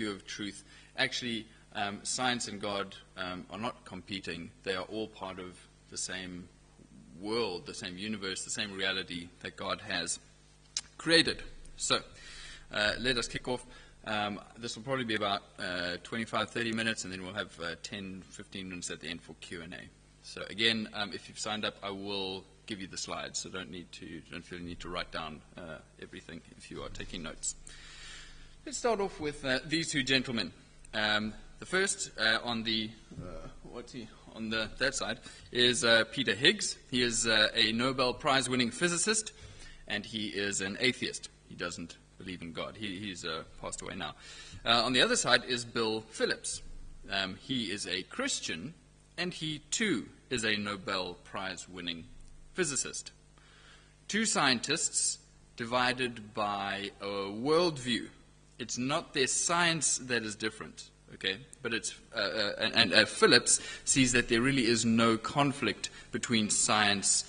view of truth. Actually, science and God are not competing. They are all part of the same world, the same universe, the same reality that God has created. So, let us kick off. This will probably be about 25, 30 minutes, and then we'll have 10, 15 minutes at the end for Q&A. So again, if you've signed up, I will give you the slides, so don't feel you need to write down everything if you are taking notes. Let's start off with these two gentlemen. The first on that side is Peter Higgs. He is a Nobel Prize-winning physicist, and he is an atheist. He doesn't believe in God. He's passed away now. On the other side is Bill Phillips. He is a Christian, and he too is a Nobel Prize-winning physicist. Two scientists divided by a worldview. It's not their science that is different, okay? But it's and Phillips sees that there really is no conflict between science,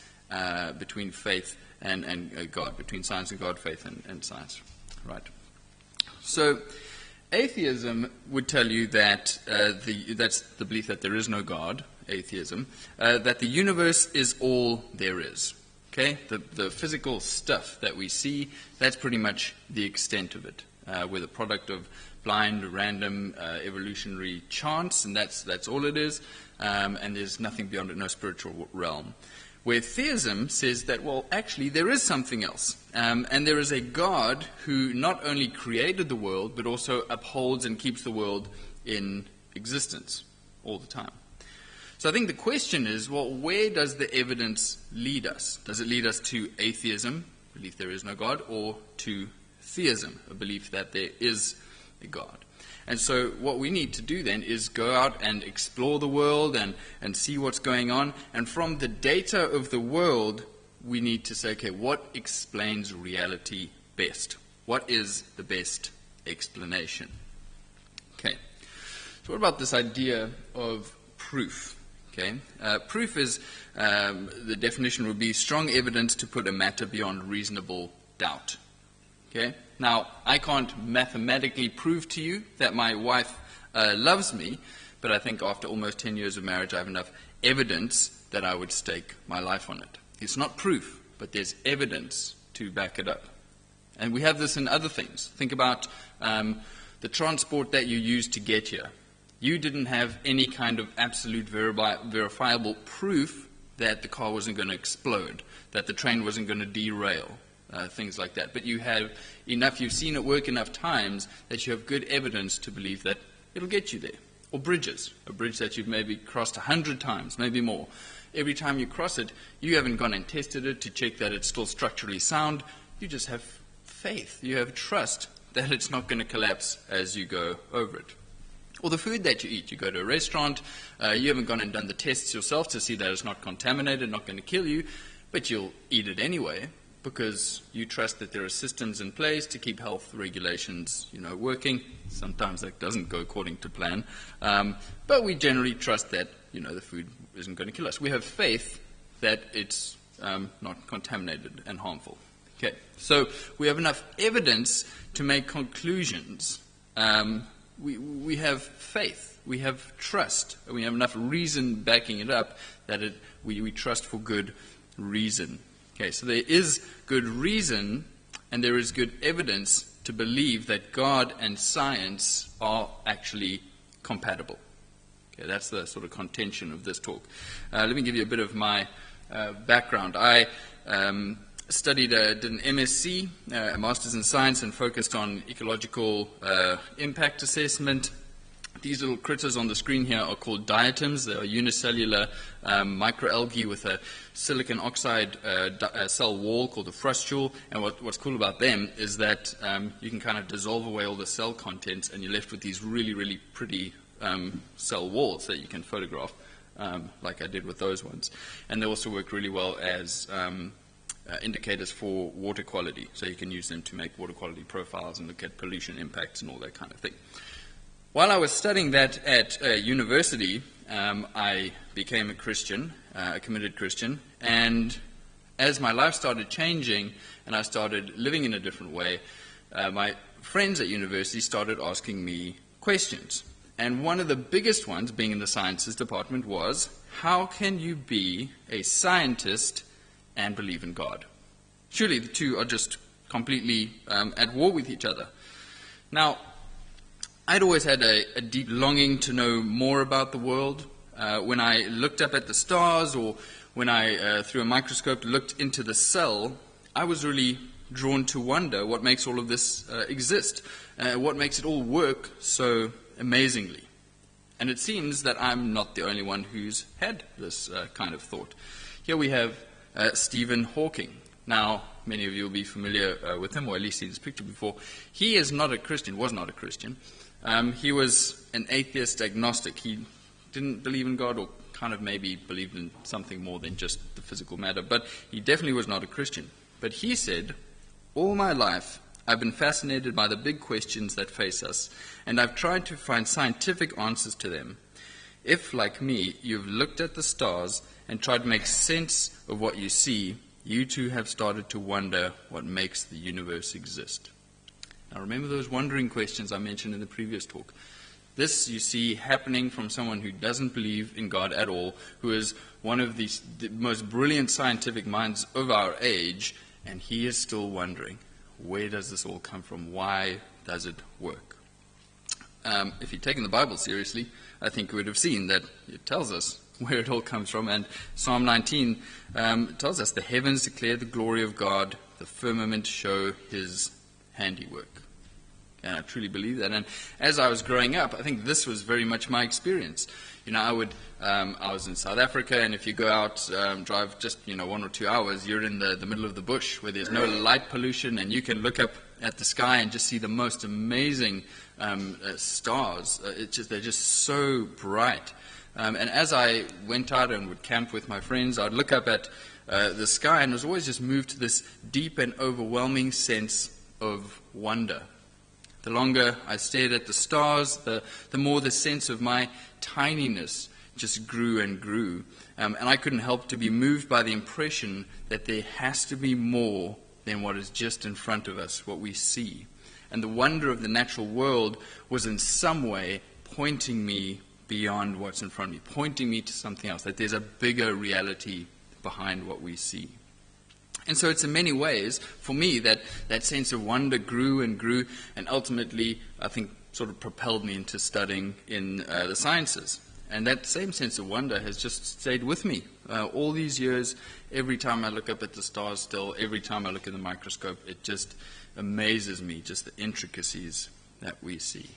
between faith and God, between science and God, faith and science, right? So, atheism would tell you that that's the belief that there is no God. Atheism, that the universe is all there is. Okay, the physical stuff that we see, that's pretty much the extent of it. We're the product of blind, random, evolutionary chance, and that's all it is. And there's nothing beyond it, no spiritual realm. Where theism says that, well, actually, there is something else. And there is a God who not only created the world, but also upholds and keeps the world in existence all the time. So I think the question is, well, where does the evidence lead us? Does it lead us to atheism, belief there is no God, or to theism, a belief that there is a God? And so what we need to do then is go out and explore the world and see what's going on. And from the data of the world, we need to say, okay, what explains reality best? What is the best explanation? Okay. So what about this idea of proof? Okay. Proof is, the definition would be strong evidence to put a matter beyond reasonable doubt. Okay. Now, I can't mathematically prove to you that my wife loves me, but I think after almost 10 years of marriage, I have enough evidence that I would stake my life on it. It's not proof, but there's evidence to back it up. And we have this in other things. Think about the transport that you used to get here. You didn't have any kind of absolute verifiable proof that the car wasn't going to explode, that the train wasn't going to derail, things like that. But you have enough, you've seen it work enough times that you have good evidence to believe that it'll get you there. Or bridges, a bridge that you've maybe crossed 100 times, maybe more. Every time you cross it, you haven't gone and tested it to check that it's still structurally sound. You just have faith. You have trust that it's not going to collapse as you go over it. Or the food that you eat. You go to a restaurant, you haven't gone and done the tests yourself to see that it's not contaminated, not going to kill you, but you'll eat it anyway because you trust that there are systems in place to keep health regulations, working. Sometimes that doesn't go according to plan, but we generally trust that, the food isn't going to kill us. We have faith that it's not contaminated and harmful. Okay, so we have enough evidence to make conclusions. We have faith, we have trust, and we have enough reason backing it up that we trust for good reason. Okay, so there is good reason and there is good evidence to believe that God and science are actually compatible. Okay, that's the sort of contention of this talk. Let me give you a bit of my background. I did an MSc, a Master's in Science, and focused on ecological impact assessment. These little critters on the screen here are called diatoms. They are unicellular microalgae with a silicon oxide cell wall called a frustule. And what's cool about them is that you can kind of dissolve away all the cell contents, and you're left with these really, really pretty cell walls that you can photograph, like I did with those ones. And they also work really well as indicators for water quality, so you can use them to make water quality profiles and look at pollution impacts and all that kind of thing. While I was studying that at university, I became a Christian, a committed Christian, and as my life started changing and I started living in a different way, my friends at university started asking me questions. And one of the biggest ones, being in the sciences department, was, how can you be a scientist and believe in God? Surely the two are just completely at war with each other. Now, I'd always had a deep longing to know more about the world. When I looked up at the stars, or when I, through a microscope, looked into the cell, I was really drawn to wonder what makes all of this exist, what makes it all work so amazingly. And it seems that I'm not the only one who's had this kind of thought. Here we have Stephen Hawking. Now, many of you will be familiar with him, or at least seen his picture before. He is not a Christian, was not a Christian. He was an atheist agnostic. He didn't believe in God, or kind of maybe believed in something more than just the physical matter, but he definitely was not a Christian. But he said, all my life I've been fascinated by the big questions that face us, and I've tried to find scientific answers to them. If, like me, you've looked at the stars and tried to make sense of what you see, you too have started to wonder what makes the universe exist. Now remember those wondering questions I mentioned in the previous talk. This you see happening from someone who doesn't believe in God at all, who is one of the most brilliant scientific minds of our age, and he is still wondering, where does this all come from? Why does it work? If you'd taken the Bible seriously, I think you would have seen that it tells us where it all comes from. And Psalm 19 tells us, the heavens declare the glory of God, the firmament show his handiwork. And I truly believe that. And as I was growing up, I think this was very much my experience. You know, I was in South Africa, and if you go out, drive just 1 or 2 hours, you're in the middle of the bush where there's no light pollution, and you can look up at the sky and just see the most amazing stars. They're just so bright. And as I went out and would camp with my friends, I'd look up at the sky, and I was always just moved to this deep and overwhelming sense of wonder. The longer I stared at the stars, the more the sense of my tininess just grew and grew. And I couldn't help to be moved by the impression that there has to be more than what is just in front of us, what we see. And the wonder of the natural world was in some way pointing me beyond what's in front of me, pointing me to something else, that there's a bigger reality behind what we see. And so it's in many ways, for me, that sense of wonder grew and grew, and ultimately, I think, sort of propelled me into studying in the sciences. And that same sense of wonder has just stayed with me all these years. Every time I look up at the stars still, every time I look in the microscope, it just amazes me, just the intricacies that we see.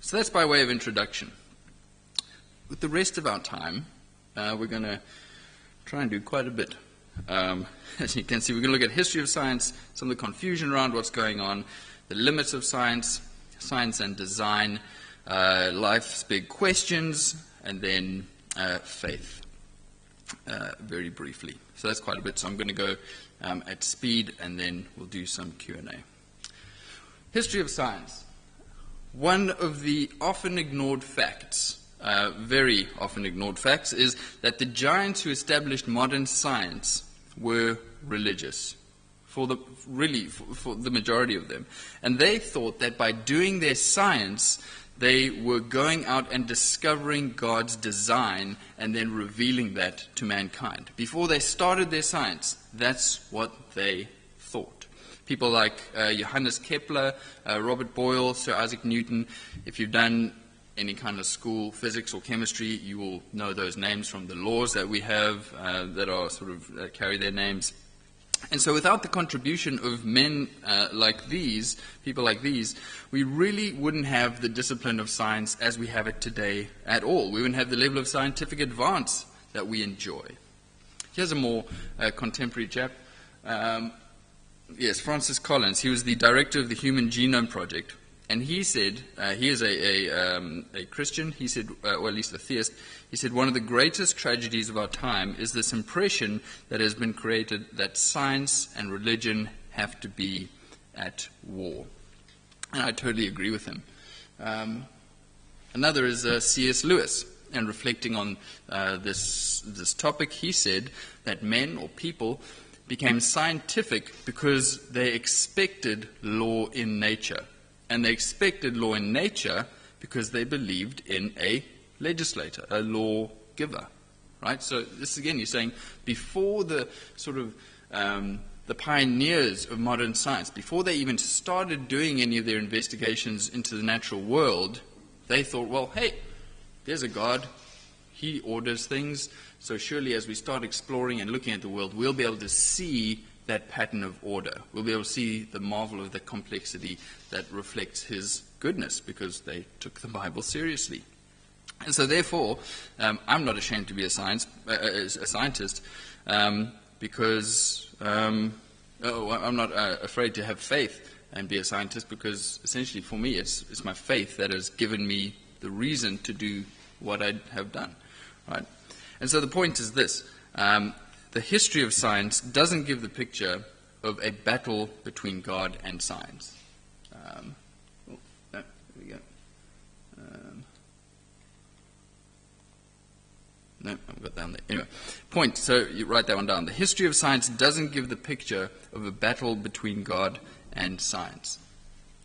So that's by way of introduction. With the rest of our time, we're going to try and do quite a bit. As you can see, we're going to look at history of science, some of the confusion around what's going on, the limits of science, science and design, life's big questions, and then faith, very briefly. So that's quite a bit. So I'm going to go at speed, and then we'll do some Q&A. History of science. One of the often ignored facts, very often ignored facts, is that the giants who established modern science were religious, for the majority of them. And they thought that by doing their science, they were going out and discovering God's design and then revealing that to mankind. Before they started their science, that's what they thought. People like Johannes Kepler, Robert Boyle, Sir Isaac Newton. If you've done any kind of school physics or chemistry, you will know those names from the laws that we have that are sort of carry their names. And so without the contribution of men like these, people like these, we really wouldn't have the discipline of science as we have it today at all. We wouldn't have the level of scientific advance that we enjoy. Here's a more contemporary chap. Yes, Francis Collins. He was the director of the Human Genome Project. And he said, he is a Christian, he said, or at least a theist, he said, one of the greatest tragedies of our time is this impression that has been created that science and religion have to be at war. And I totally agree with him. Another is C.S. Lewis. And reflecting on this topic, he said that men or people became scientific because they expected law in nature. And they expected law in nature because they believed in a legislator, a lawgiver. Right? So this again, you're saying before the sort of the pioneers of modern science, before they even started doing any of their investigations into the natural world, they thought, well, hey, there's a God. He orders things. So surely as we start exploring and looking at the world, we'll be able to see that pattern of order. We'll be able to see the marvel of the complexity that reflects his goodness, because they took the Bible seriously. And so therefore, I'm not ashamed to be a scientist, because I'm not afraid to have faith and be a scientist, because essentially for me it's my faith that has given me the reason to do what I have done. Right? And so the point is this. The history of science doesn't give the picture of a battle between God and science. There we go. No, I've got down there. Anyway, point. So you write that one down. The history of science doesn't give the picture of a battle between God and science.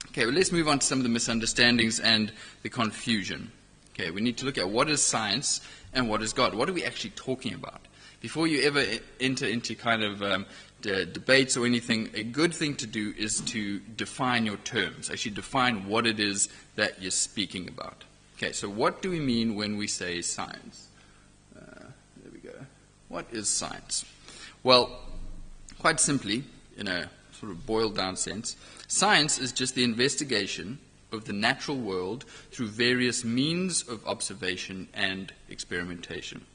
Okay, well, let's move on to some of the misunderstandings and the confusion. Okay, we need to look at what is science and what is God. What are we actually talking about? Before you ever enter into kind of debates or anything, a good thing to do is to define your terms. Actually define what it is that you're speaking about. Okay, so what do we mean when we say science? There we go. What is science? Well, quite simply, in a sort of boiled down sense, science is just the investigation of the natural world through various means of observation and experimentation.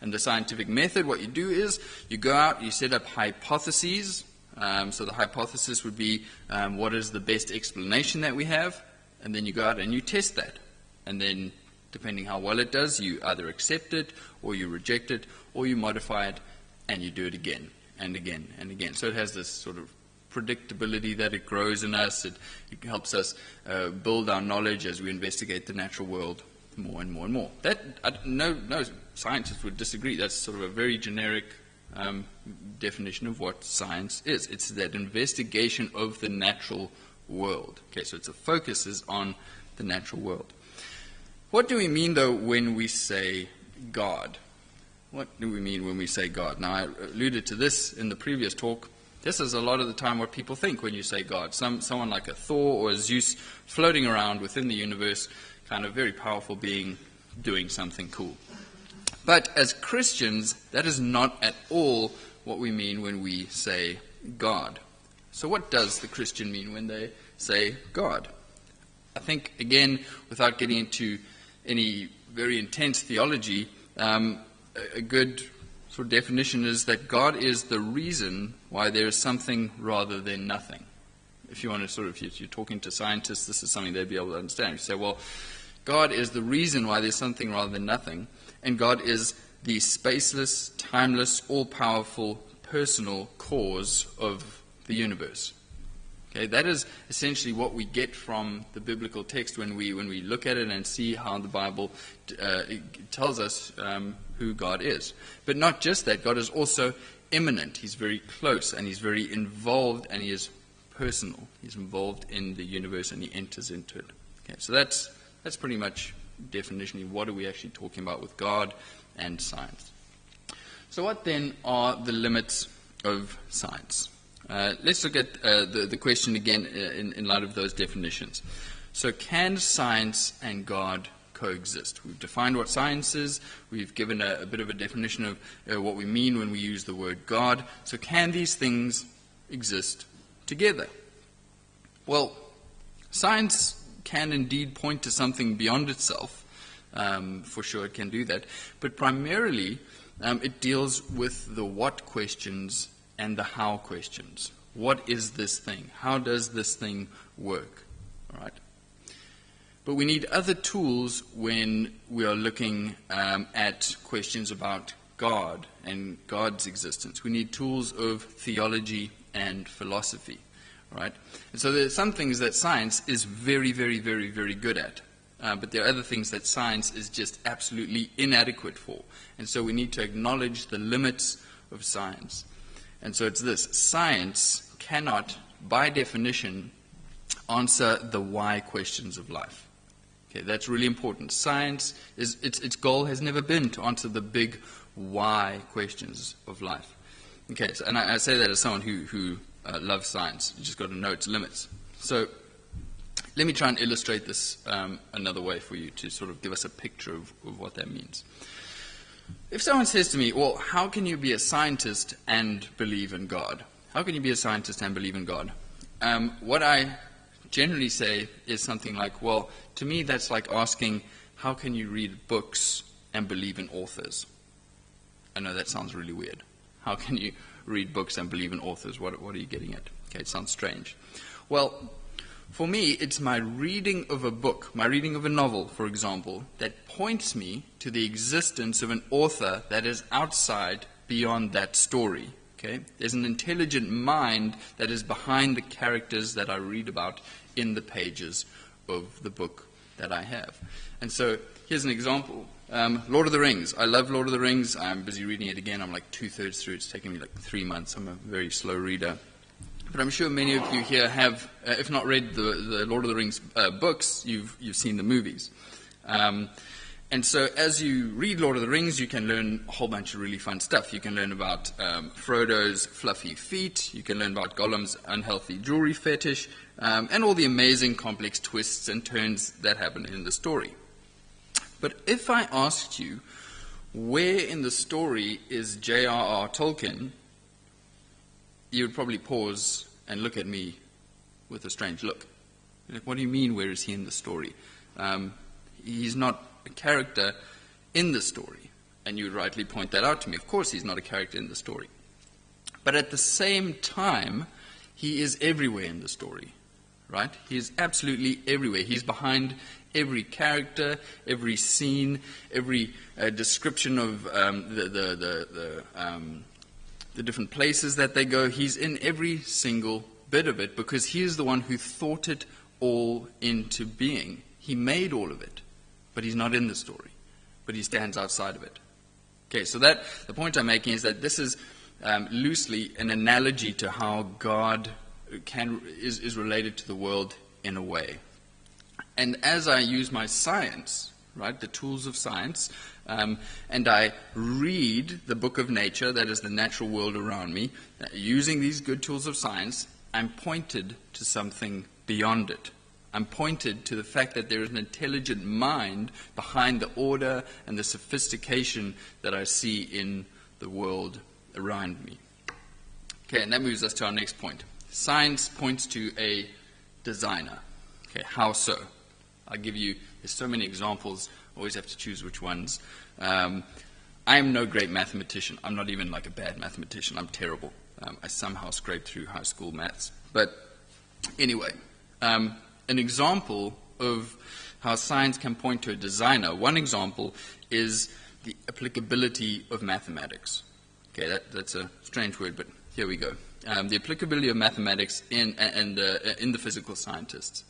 And the scientific method, what you do is you go out, you set up hypotheses. So the hypothesis would be what is the best explanation that we have, and then you go out and you test that. And then, depending how well it does, you either accept it, or you reject it, or you modify it, and you do it again and again and again. So it has this sort of predictability that it grows in us. It helps us build our knowledge as we investigate the natural world more and more and more. No scientist would disagree. That's sort of a very generic definition of what science is. It's that investigation of the natural world. Okay, so its focus is on the natural world. What do we mean, though, when we say God? What do we mean when we say God? Now, I alluded to this in the previous talk. This is a lot of the time what people think when you say God. Someone like a Thor or a Zeus floating around within the universe, kind of very powerful being doing something cool. But as Christians, that is not at all what we mean when we say God. So what does the Christian mean when they say God? I think, again, without getting into any very intense theology, a good sort of definition is that God is the reason why there is something rather than nothing. If you want to sort of, if you're talking to scientists, this is something they'd be able to understand. You say, well, God is the reason why there's something rather than nothing, and God is the spaceless, timeless, all-powerful, personal cause of the universe. Okay, that is essentially what we get from the biblical text when we look at it and see how the Bible tells us who God is. But not just that, God is also immanent. He's very close, and he's very involved, and he is personal. He's involved in the universe, and he enters into it. Okay, so that's pretty much definitionally what are we actually talking about with God and science. So what then are the limits of science? Let's look at the question again in light of those definitions. So can science and God coexist? We've defined what science is. We've given a bit of a definition of what we mean when we use the word God. So can these things exist together? Well, science can indeed point to something beyond itself. For sure it can do that. But primarily it deals with the what questions and the how questions. What is this thing? How does this thing work? All right. But we need other tools when we are looking at questions about God and God's existence. We need tools of theology and philosophy. Right? And so there are some things that science is very, very, very, very good at. But there are other things that science is just absolutely inadequate for. And so we need to acknowledge the limits of science. And so it's this. Science cannot, by definition, answer the why questions of life. Okay, that's really important. Science, its goal has never been to answer the big why questions of life. Okay, so, and I say that as someone who loves science. You just got to know its limits. So let me try and illustrate this another way for you to sort of give us a picture of what that means. If someone says to me, well, how can you be a scientist and believe in God? How can you be a scientist and believe in God? What I generally say is something like, well, to me that's like asking, how can you read books and believe in authors? I know that sounds really weird. How can you read books and believe in authors? What are you getting at? Okay, it sounds strange. Well, for me, it's my reading of a book, my reading of a novel, for example, that points me to the existence of an author that is outside, beyond that story. Okay? There's an intelligent mind that is behind the characters that I read about in the pages of the book that I have. And so here's an example. Lord of the Rings. I love Lord of the Rings. I'm busy reading it again. I'm like 2/3 through. It's taken me like 3 months. I'm a very slow reader. But I'm sure many of you here have, if not read the Lord of the Rings books, you've seen the movies. And so as you read Lord of the Rings, you can learn a whole bunch of really fun stuff. You can learn about Frodo's fluffy feet. You can learn about Gollum's unhealthy jewelry fetish, and all the amazing complex twists and turns that happen in the story. But if I asked you, where in the story is J.R.R. Tolkien, you would probably pause and look at me with a strange look. Like, what do you mean, where is he in the story? He's not a character in the story. And you would rightly point that out to me. Of course he's not a character in the story. But at the same time, he is everywhere in the story. Right? He is absolutely everywhere. He's behind every character, every scene, every description of the different places that they go. He's in every single bit of it because he is the one who thought it all into being. He made all of it, but he's not in the story, but he stands outside of it. Okay, so the point I'm making is that this is loosely an analogy to how God is related to the world in a way. And as I use my science, right, the tools of science, and I read the book of nature, that is the natural world around me, using these good tools of science, I'm pointed to something beyond it. I'm pointed to the fact that there is an intelligent mind behind the order and the sophistication that I see in the world around me. Okay, and that moves us to our next point. Science points to a designer. Okay, how so? I'll give you, there's so many examples, always have to choose which ones. I am no great mathematician. I'm not even like a bad mathematician. I'm terrible. I somehow scraped through high school maths. But anyway, an example of how science can point to a designer, one example is the applicability of mathematics. Okay, that's a strange word, but here we go. The applicability of mathematics in the physical sciences.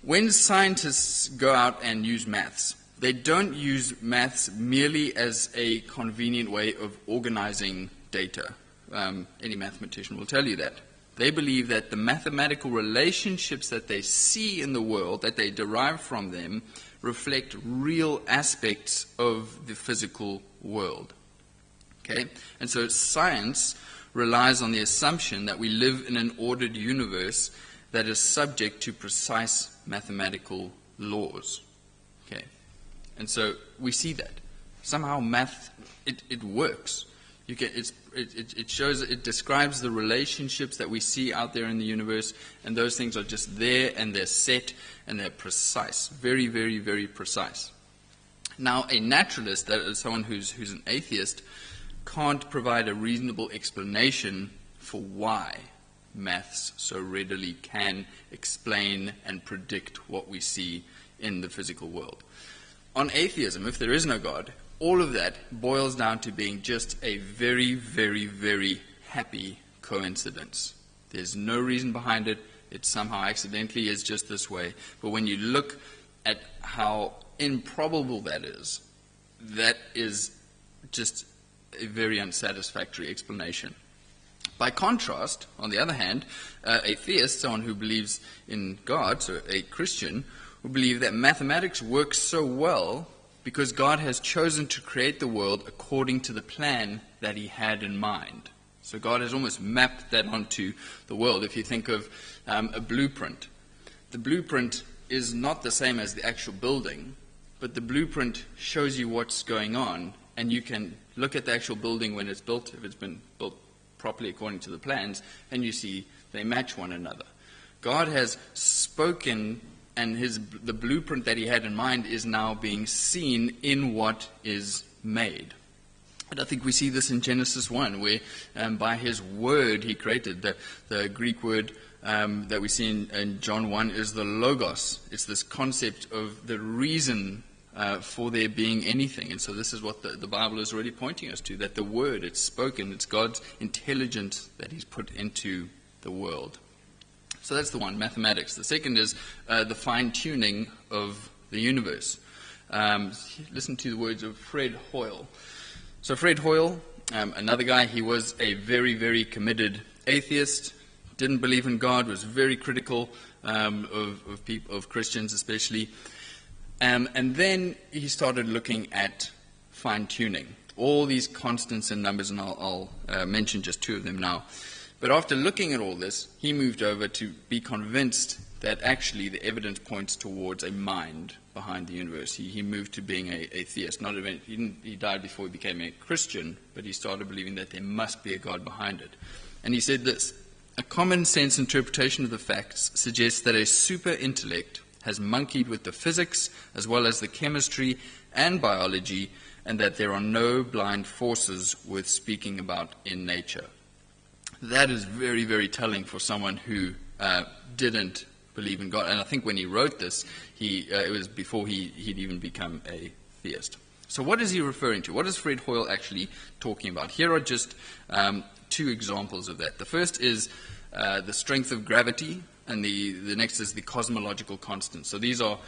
When scientists go out and use maths, they don't use maths merely as a convenient way of organizing data. Any mathematician will tell you that. They believe that the mathematical relationships that they see in the world, that they derive from them, reflect real aspects of the physical world. Okay? And so science relies on the assumption that we live in an ordered universe that is subject to precise mathematical laws. Okay? And so we see that. Somehow math, it works. It describes the relationships that we see out there in the universe, and those things are just there, and they're set, and they're precise. Very, very, very precise. Now, a naturalist, that is someone who's an atheist, can't provide a reasonable explanation for why maths so readily can explain and predict what we see in the physical world. On atheism, if there is no God, all of that boils down to being just a very, very, very happy coincidence. There's no reason behind it. It somehow accidentally is just this way. But when you look at how improbable that is just a very unsatisfactory explanation. By contrast, on the other hand, a theist, someone who believes in God, so a Christian, will believe that mathematics works so well because God has chosen to create the world according to the plan that he had in mind. So God has almost mapped that onto the world. If you think of a blueprint, the blueprint is not the same as the actual building, but the blueprint shows you what's going on, and you can look at the actual building when it's built, if it's been built properly according to the plans, and you see they match one another. God has spoken, and the blueprint that he had in mind is now being seen in what is made. And I think we see this in Genesis 1, where by his word he created. The Greek word that we see in John 1 is the logos. It's this concept of the reason for there being anything. And so this is what the Bible is really pointing us to, that the word, it's spoken, it's God's intelligence that he's put into the world. So that's the one, mathematics. The second is the fine-tuning of the universe. Listen to the words of Fred Hoyle. So Fred Hoyle, another guy, he was a very, very committed atheist, didn't believe in God, was very critical of Christians especially. And then he started looking at fine-tuning, all these constants and numbers, and I'll mention just two of them now. But after looking at all this, he moved over to be convinced that actually the evidence points towards a mind behind the universe. He moved to being a theist. He died before he became a Christian, but he started believing that there must be a God behind it. And he said this: a common sense interpretation of the facts suggests that a super intellect has monkeyed with the physics as well as the chemistry and biology, and that there are no blind forces worth speaking about in nature. That is very, very telling for someone who didn't believe in God. And I think when he wrote this, it was before he'd even become a theist. So what is he referring to? What is Fred Hoyle actually talking about? Here are just two examples of that. The first is the strength of gravity, and the next is the cosmological constant. So these are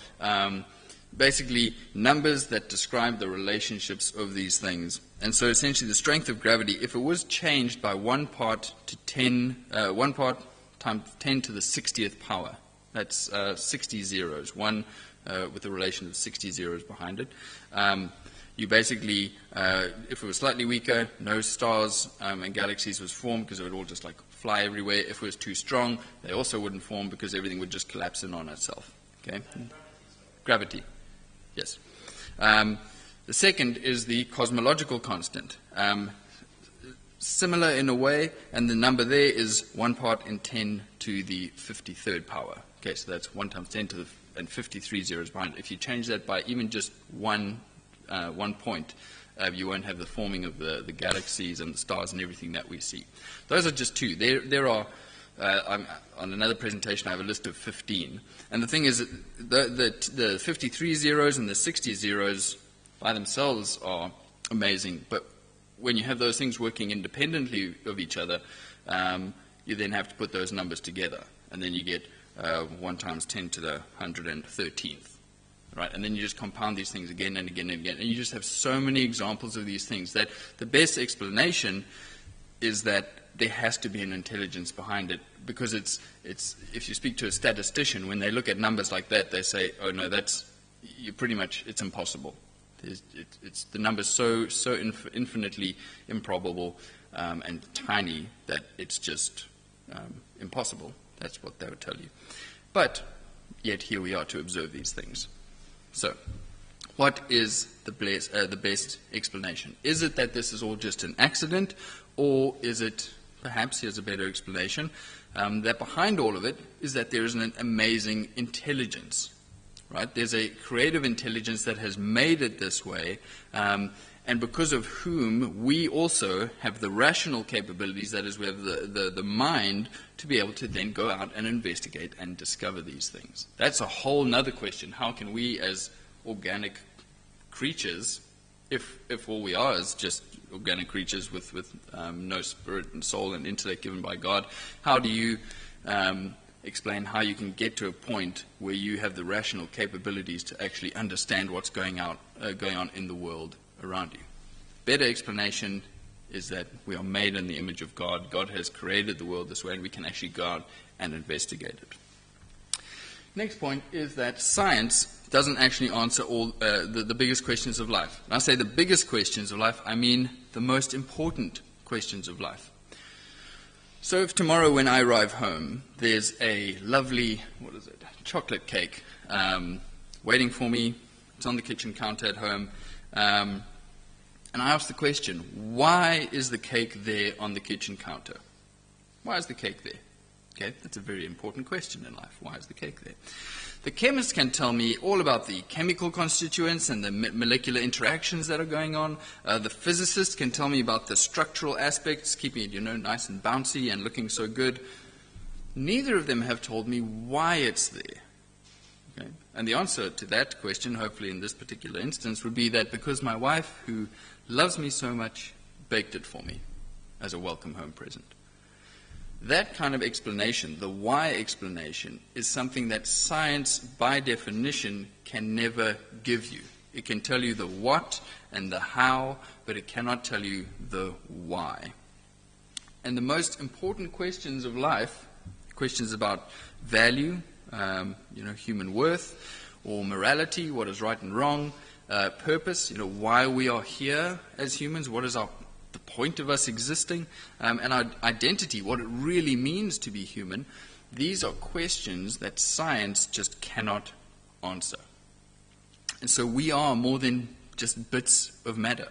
basically numbers that describe the relationships of these things. And so essentially the strength of gravity, if it was changed by 1 part times 10 to the 60th power, that's 60 zeros, one with a relation of 60 zeros behind it. You basically, if it was slightly weaker, no stars and galaxies was formed because it would all just like fly everywhere. If it was too strong, they also wouldn't form because everything would just collapse in on itself. Okay? Gravity. Yes. The second is the cosmological constant. Similar in a way, and the number there is 1 part in 10 to the 53rd power. Okay, so that's 1 times 10 to the and 53 zeros behind it. If you change that by even just one point, you won't have the forming of the galaxies and the stars and everything that we see. Those are just two. There are, on another presentation, I have a list of 15. And the thing is, the 53 zeros and the 60 zeros by themselves are amazing. But when you have those things working independently of each other, you then have to put those numbers together. And then you get 1 times 10 to the 113th. Right? And then you just compound these things again and again and again. And you just have so many examples of these things that the best explanation is that there has to be an intelligence behind it, because it's if you speak to a statistician, when they look at numbers like that, they say, oh no, it's impossible. The number's so infinitely improbable and tiny that it's just impossible. That's what they would tell you. But yet here we are to observe these things. So, what is the best explanation? Is it that this is all just an accident, or is it, perhaps, here's a better explanation, that behind all of it is that there is an amazing intelligence, right? There's a creative intelligence that has made it this way, and because of whom we also have the rational capabilities, that is, we have the mind to be able to then go out and investigate and discover these things. That's a whole other question. How can we as organic creatures, if all we are is just organic creatures with no spirit and soul and intellect given by God, how do you explain how you can get to a point where you have the rational capabilities to actually understand what's going on in the world around you? Better explanation is that we are made in the image of God. God has created the world this way, and we can actually go out and investigate it. Next point is that science doesn't actually answer all the biggest questions of life. When I say the biggest questions of life, I mean the most important questions of life. So if tomorrow when I arrive home, there's a lovely, chocolate cake waiting for me, it's on the kitchen counter at home, and I ask the question, why is the cake there on the kitchen counter? Why is the cake there? Okay, that's a very important question in life. Why is the cake there? The chemist can tell me all about the chemical constituents and the molecular interactions that are going on. The physicist can tell me about the structural aspects, keeping it, nice and bouncy and looking so good. Neither of them have told me why it's there. Okay? And the answer to that question, hopefully in this particular instance, would be that because my wife, who loves me so much, baked it for me as a welcome home present. That kind of explanation, the why explanation, is something that science, by definition, can never give you. It can tell you the what and the how, but it cannot tell you the why. And the most important questions of life, questions about value, human worth, or morality, what is right and wrong, purpose, why we are here as humans, what is the point of us existing, and our identity, what it really means to be human. These are questions that science just cannot answer. And so we are more than just bits of matter.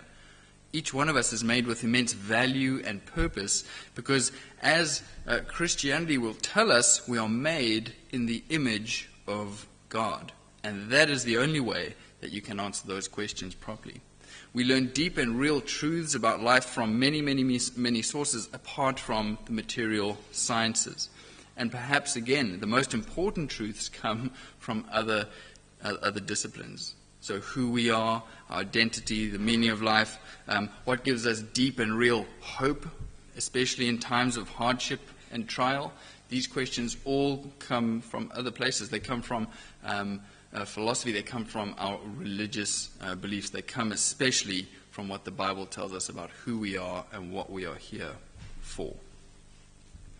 Each one of us is made with immense value and purpose because, as Christianity will tell us, we are made in the image of God. And that is the only way that you can answer those questions properly. We learn deep and real truths about life from many, many sources apart from the material sciences. And perhaps, again, the most important truths come from other disciplines. So who we are, our identity, the meaning of life, what gives us deep and real hope, especially in times of hardship and trial. These questions all come from other places. They come from philosophy, they come from our religious beliefs. They come especially from what the Bible tells us about who we are and what we are here for.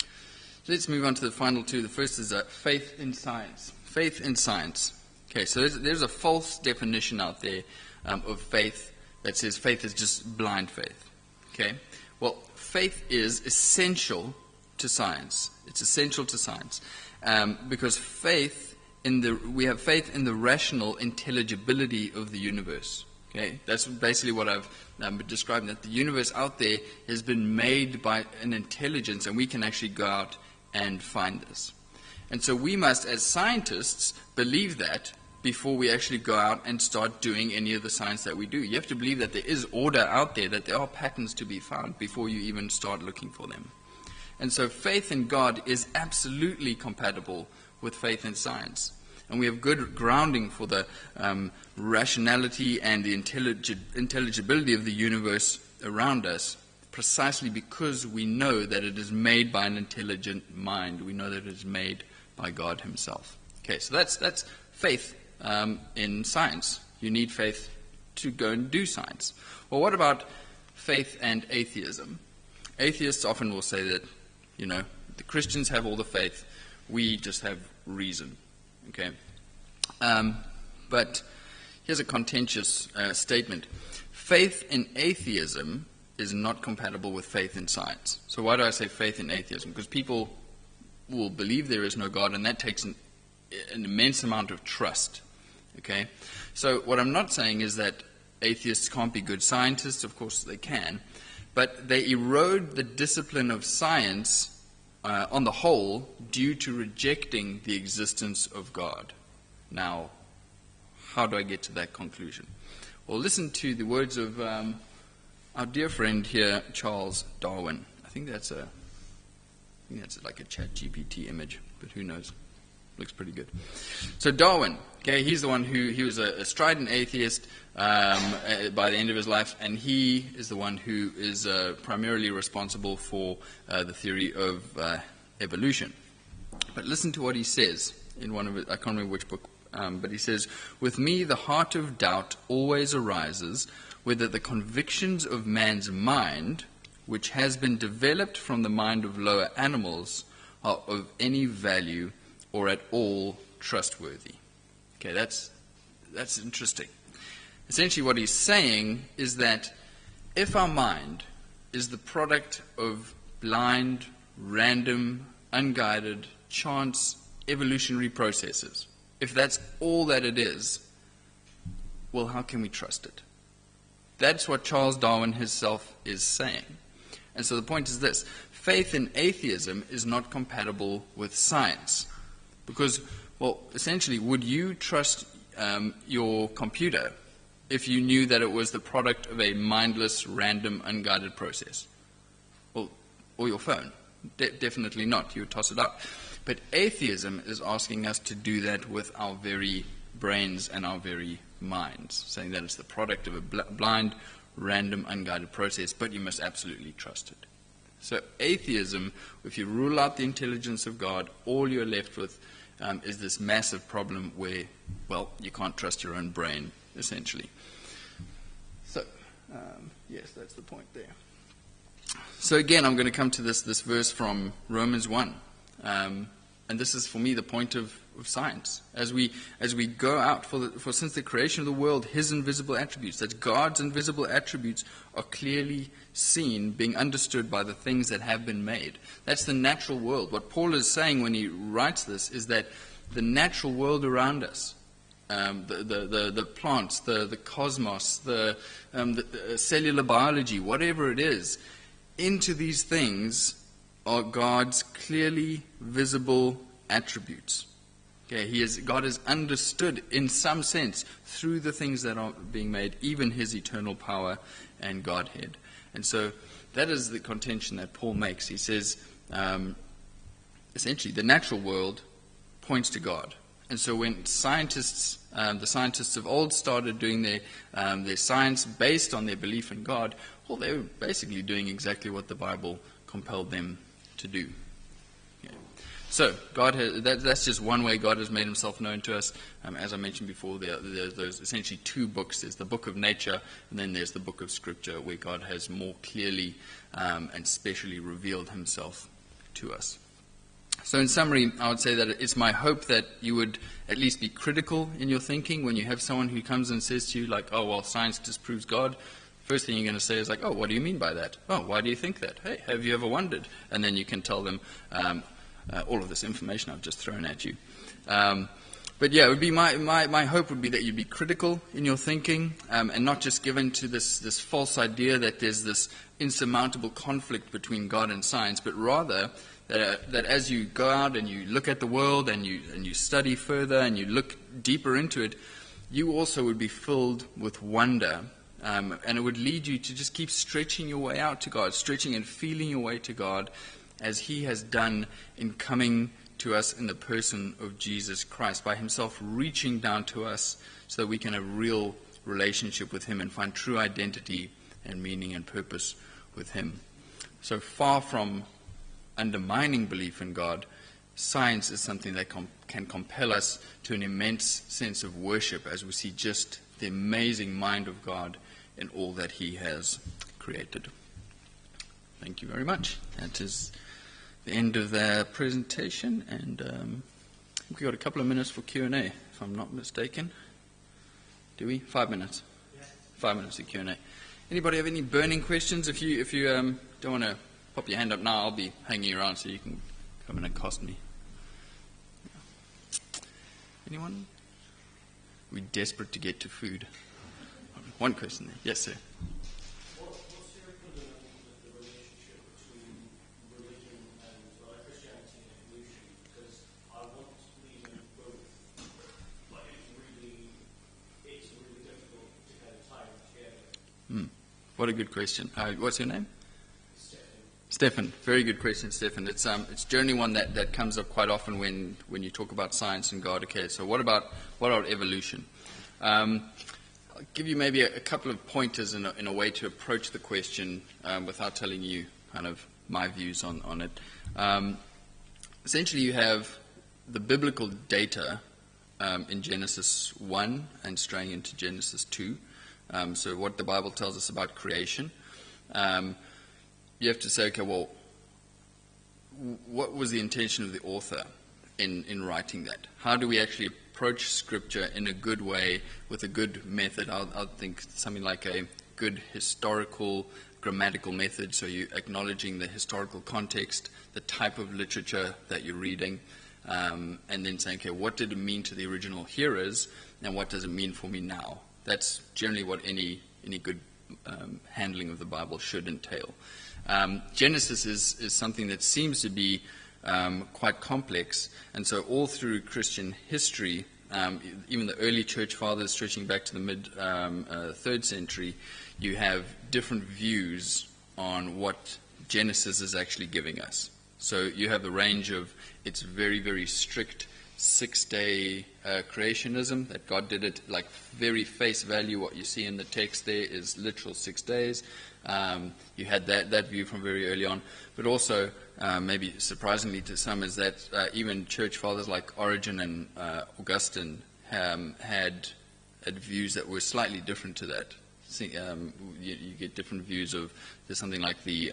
So let's move on to the final two. The first is faith in science. Faith in science. Okay, so there's a false definition out there of faith that says faith is just blind faith. Okay, well, faith is essential to science. It's essential to science because we have faith in the rational intelligibility of the universe. Okay, that's basically what I've been describing, that the universe out there has been made by an intelligence, and we can actually go out and find this. And so we must, as scientists, believe that before we actually go out and start doing any of the science that we do. You have to believe that there is order out there, that there are patterns to be found before you even start looking for them. And so faith in God is absolutely compatible with faith in science. And we have good grounding for the rationality and the intelligibility of the universe around us, precisely because we know that it is made by an intelligent mind. We know that it is made by God himself. Okay, so that's faith in science. You need faith to go and do science. Well, what about faith and atheism? Atheists often will say that, the Christians have all the faith, we just have reason. Okay, but here's a contentious statement. Faith in atheism is not compatible with faith in science. So why do I say faith in atheism? Because people will believe there is no God, and that takes an immense amount of trust. Okay, so what I'm not saying is that atheists can't be good scientists. Of course they can, but they erode the discipline of science on the whole due to rejecting the existence of God. Now, how do I get to that conclusion? Well, listen to the words of our dear friend here, Charles Darwin. I think that's like a ChatGPT image, but who knows? Looks pretty good. So Darwin, okay, he's the one he was a strident atheist by the end of his life, and he is the one who is primarily responsible for the theory of evolution. But listen to what he says in one of it. I can't remember which book, but he says, "With me the heart of doubt always arises whether the convictions of man's mind which has been developed from the mind of lower animals are of any value or at all trustworthy. Okay, that's interesting. Essentially what he's saying is that if our mind is the product of blind, random, unguided, chance, evolutionary processes, if that's all that it is, well, how can we trust it? That's what Charles Darwin himself is saying. And so the point is this: faith in atheism is not compatible with science. Because, well, essentially, would you trust your computer if you knew that it was the product of a mindless, random, unguided process? Well, or your phone? Definitely not. You would toss it out. But atheism is asking us to do that with our very brains and our very minds, saying that it's the product of a blind, random, unguided process, but you must absolutely trust it. So atheism, if you rule out the intelligence of God, all you're left with is this massive problem where, well, you can't trust your own brain, essentially. So, yes, that's the point there. So again, I'm going to come to this verse from Romans 1. And this is, for me, the point of science. As we go out, for since the creation of the world, his invisible attributes, that God's invisible attributes are clearly seen, being understood by the things that have been made. That's the natural world. What Paul is saying when he writes this is that the natural world around us, the plants, the cosmos, the cellular biology, whatever it is, into these things are God's clearly visible attributes. Okay, God is understood in some sense through the things that are being made, even his eternal power and Godhead. And so that is the contention that Paul makes. He says, essentially, the natural world points to God. And so when the scientists of old started doing their science based on their belief in God, well, they were basically doing exactly what the Bible compelled them to do. Okay. So that's just one way God has made himself known to us. As I mentioned before, there's essentially two books. There's the book of nature, and then there's the book of Scripture, where God has more clearly and specially revealed himself to us. So in summary, I would say that it's my hope that you would at least be critical in your thinking when you have someone who comes and says to you, like, oh, well, science disproves God. First thing you're going to say is like, oh, what do you mean by that? Oh, why do you think that? Hey, have you ever wondered? And then you can tell them all of this information I've just thrown at you. But yeah, it would be my hope would be that you'd be critical in your thinking and not just given to this false idea that there's this insurmountable conflict between God and science, but rather that as you go out and you look at the world and you study further and you look deeper into it, you also would be filled with wonder. And it would lead you to just keep stretching your way out to God, stretching and feeling your way to God, as he has done in coming to us in the person of Jesus Christ, by himself reaching down to us so that we can have a real relationship with him and find true identity and meaning and purpose with him. So far from undermining belief in God, science is something that can compel us to an immense sense of worship as we see just the amazing mind of God in all that he has created. Thank you very much. That is the end of the presentation, and I think we've got a couple of minutes for Q&A, if I'm not mistaken. Do we? 5 minutes? Yeah. 5 minutes of Q&A. Anybody have any burning questions? If you don't want to pop your hand up now, I'll be hanging around so you can come and accost me. Anyone? We're desperate to get to food. One question there. Yes, sir. What's your opinion on the relationship between religion and Christianity and evolution? Because I want to believe in both, but it's really difficult to kind of tie them together. What a good question. What's your name? Stephen. Very good question, Stephen. It's generally one that comes up quite often when you talk about science and God. Okay, so what about evolution? I'll give you maybe a couple of pointers in a way to approach the question without telling you kind of my views on it. Essentially, you have the biblical data in Genesis 1 and straying into Genesis 2. So what the Bible tells us about creation. you have to say, okay, well, what was the intention of the author in writing that? How do we actually approach Scripture in a good way with a good method? I think something like a good historical, grammatical method, so you're acknowledging the historical context, the type of literature that you're reading, and then saying, okay, what did it mean to the original hearers, and what does it mean for me now? That's generally what any good handling of the Bible should entail. Genesis is something that seems to be quite complex, and so all through Christian history, even the early church fathers stretching back to the mid-3rd century, you have different views on what Genesis is actually giving us. So you have a range of, it's very, very strict 6-day creationism, that God did it like very face value. What you see in the text there is literal 6 days. You had that view from very early on, but also maybe surprisingly to some is that even church fathers like Origen and Augustine had views that were slightly different to that. You get different views of, there's something like the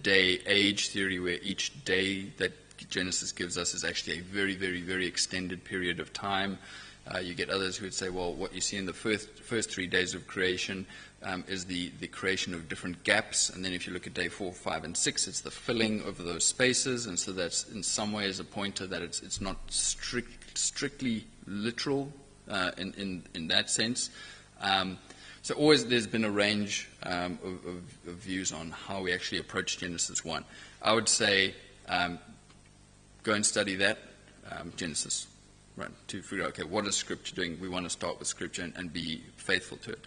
day-age theory, where each day that Genesis gives us is actually a very, very, very extended period of time. You get others who would say, well, what you see in the first 3 days of creation is the creation of different gaps, and then if you look at day 4, 5, and 6, it's the filling of those spaces, and so that's in some ways a pointer that it's not strictly literal in that sense. So always there's been a range of views on how we actually approach Genesis 1. I would say go and study that, Genesis, right, to figure out, okay, what is Scripture doing? We want to start with Scripture and be faithful to it.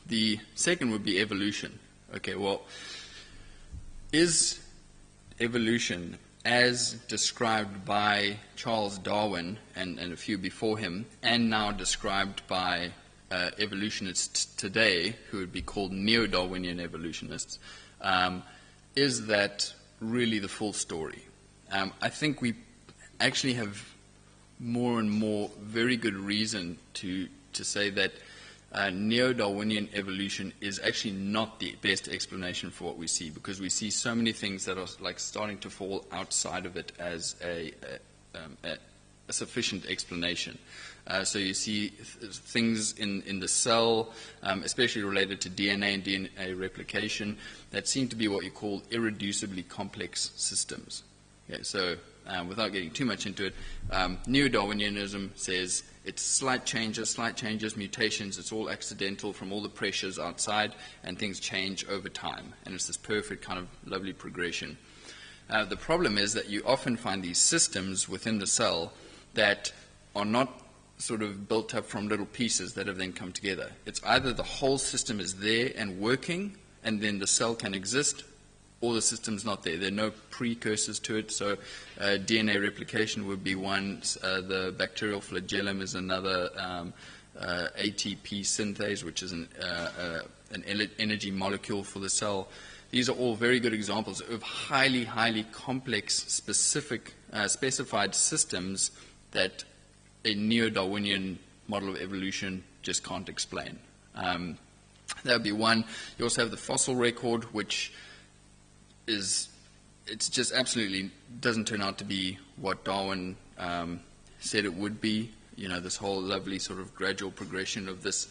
The second would be evolution. Okay, well, is evolution as described by Charles Darwin and a few before him, and now described by evolutionists today, who would be called neo-Darwinian evolutionists, is that really the full story? I think we actually have more and more very good reason to say that neo-Darwinian evolution is actually not the best explanation for what we see, because we see so many things that are like starting to fall outside of it as a sufficient explanation. So you see things in the cell, especially related to DNA and DNA replication, that seem to be what you call irreducibly complex systems. Okay, so without getting too much into it, neo-Darwinianism says it's slight changes, mutations, it's all accidental from all the pressures outside, and things change over time. And it's this perfect kind of lovely progression. The problem is that you often find these systems within the cell that are not sort of built up from little pieces that have then come together. It's either the whole system is there and working, and then the cell can exist, or the system's not there. There are no precursors to it. So DNA replication would be one. The bacterial flagellum is another. ATP synthase, which is an energy molecule for the cell. These are all very good examples of highly, highly complex, specified systems that a neo-Darwinian model of evolution just can't explain. That would be one. You also have the fossil record, which it's just absolutely doesn't turn out to be what Darwin said it would be. You know, this whole lovely sort of gradual progression of this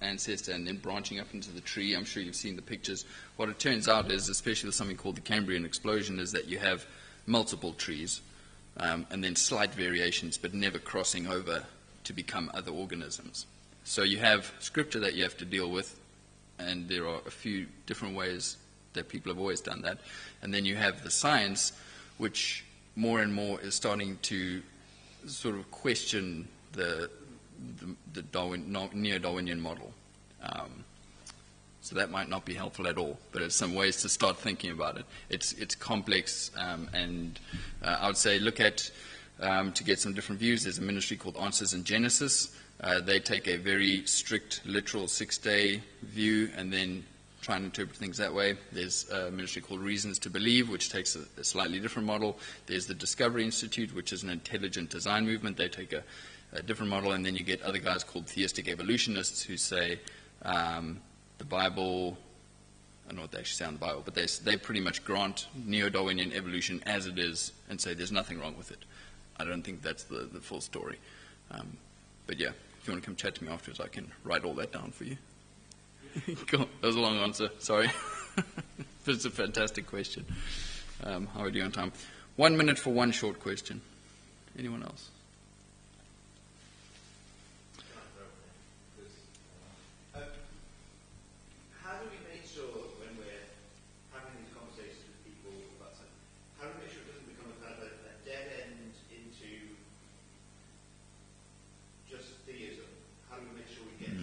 ancestor and then branching up into the tree. I'm sure you've seen the pictures. What it turns out is, especially with something called the Cambrian explosion, is that you have multiple trees and then slight variations, but never crossing over to become other organisms. So you have Scripture that you have to deal with, and there are a few different ways that people have always done that. And then you have the science, which more and more is starting to sort of question the neo-Darwinian model. So that might not be helpful at all, but it's some ways to start thinking about it. It's complex, and I would say look at, to get some different views, there's a ministry called Answers in Genesis. They take a very strict, literal 6-day view and then try and interpret things that way. There's a ministry called Reasons to Believe, which takes a slightly different model. There's the Discovery Institute, which is an intelligent design movement. They take a different model, and then you get other guys called theistic evolutionists who say the Bible don't know what they actually say in the Bible, but they pretty much grant neo-Darwinian evolution as it is and say there's nothing wrong with it. I don't think that's the full story. But yeah, if you want to come chat to me afterwards, I can write all that down for you. Cool. That was a long answer, sorry. But it's a fantastic question. How are we doing on time? 1 minute for one short question. Anyone else? How do we make sure when we're having these conversations with people about something, how do we make sure it doesn't become a kind of a dead end into just theism? How do we make sure we get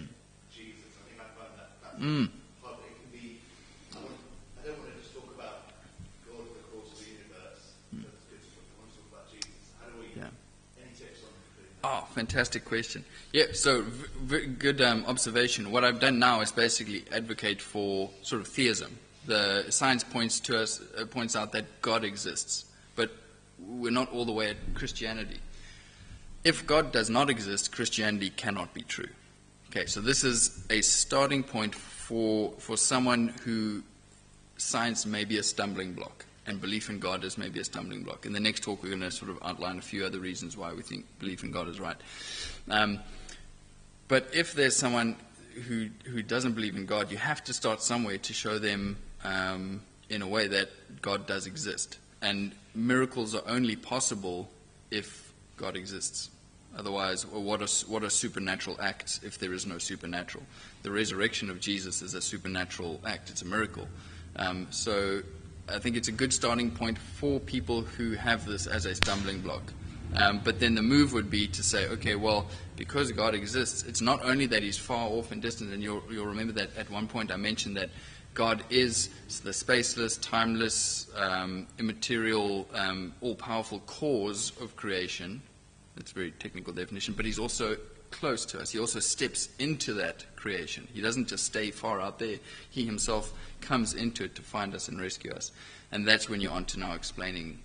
Jesus? I think I find that hard. It can be, I don't want to just talk about God, the course of the universe. That's good to talk. I want to talk about Jesus. How do we, any tips on doing that? Oh, fantastic question. Yeah, so very good observation. What I've done now is basically advocate for sort of theism. The science points out that God exists, but we're not all the way at Christianity. If God does not exist, Christianity cannot be true. Okay, so this is a starting point for someone who science may be a stumbling block, and belief in God is maybe a stumbling block. In the next talk, we're going to sort of outline a few other reasons why we think belief in God is right. But if there's someone who doesn't believe in God, you have to start somewhere to show them in a way that God does exist. And miracles are only possible if God exists. Otherwise, what are supernatural acts if there is no supernatural? The resurrection of Jesus is a supernatural act. It's a miracle. So I think it's a good starting point for people who have this as a stumbling block. But then the move would be to say, okay, well, because God exists, it's not only that he's far off and distant, and you'll remember that at one point I mentioned that God is the spaceless, timeless, immaterial, all-powerful cause of creation. That's a very technical definition, but he's also close to us. He also steps into that creation. He doesn't just stay far out there. He himself comes into it to find us and rescue us. And that's when you're on to now explaining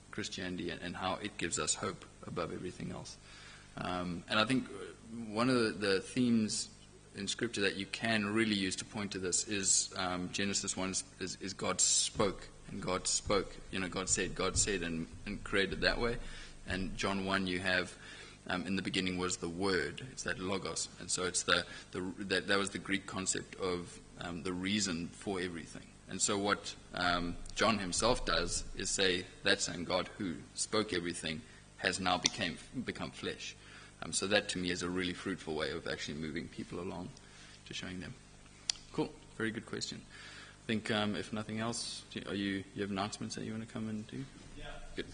Christianity and how it gives us hope above everything else. And I think one of the themes in Scripture that you can really use to point to this is Genesis 1 is God spoke, and God spoke. God said, and created that way. And John 1, you have in the beginning was the Word. It's that logos, and so it's that was the Greek concept of the reason for everything. And so what John himself does is say that same God who spoke everything has now become flesh. So that to me is a really fruitful way of actually moving people along to showing them. Cool, very good question. I think if nothing else, you have announcements that you want to come and do? Yeah. Good.